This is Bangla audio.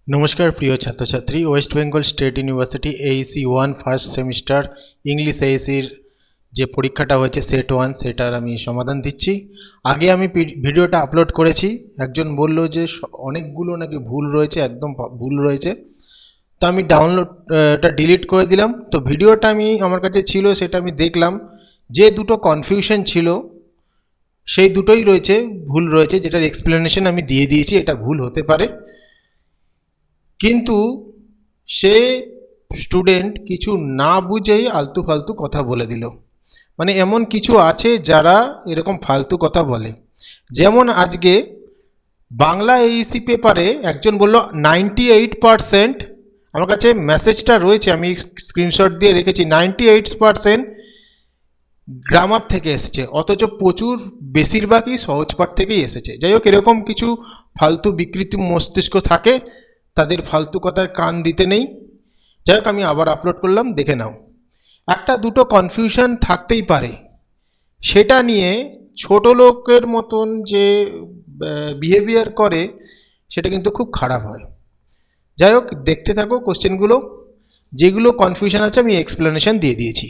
নমস্কার প্রিয় ছাত্রছাত্রী, West Bengal state university Aisi one first semester English এইসির যে পরীক্ষাটা হয়েছে সেট ওয়ান, সেটার আমি সমাধান দিচ্ছি। আগে আমি ভিডিওটা আপলোড করেছি, একজন বলল যে অনেকগুলো নাকি ভুল রয়েছে, একদম ভুল রয়েছে। তো আমি ডাউনলোডটা ডিলিট করে দিলাম। তো ভিডিওটা আমার কাছে ছিল, সেটা আমি দেখলাম, যে দুটো কনফিউশন ছিল সেই দুটোই রয়েছে, ভুল রয়েছে, যেটার এক্সপ্লেনেশন আমি দিয়ে দিয়েছি। এটা ভুল হতে পারে, কিন্তু সে স্টুডেন্ট কিছু না বুঝেই আলতু ফালতু কথা বলে দিল। মানে এমন কিছু আছে যারা এরকম ফালতু কথা বলে। যেমন আজকে বাংলা এইসি পেপারে একজন বলল 98%, আমার কাছে মেসেজটা রয়েছে, আমি স্ক্রিনশট দিয়ে রেখেছি, 98% গ্রামার থেকে এসেছে, অথচ প্রচুর বেশিরভাগই সহজ পাঠ থেকেই এসেছে। যাই হোক, এরকম কিছু ফালতু বিকৃতি মস্তিষ্ক থাকে, তাদের ফালতু কথায় কান দিতে নেই। যাই হোক, আমি আবার আপলোড করলাম, দেখে নাও। একটা দুটো কনফিউশন থাকতেই পারে, সেটা নিয়ে ছোট লোকের মতন যে বিহেভিয়ার করে, সেটা কিন্তু খুব খারাপ হয়। যাই হোক, দেখতে থাকো কোশ্চেনগুলো। যেগুলো কনফিউশন আছে আমি এক্সপ্লেনেশন দিয়ে দিয়েছি।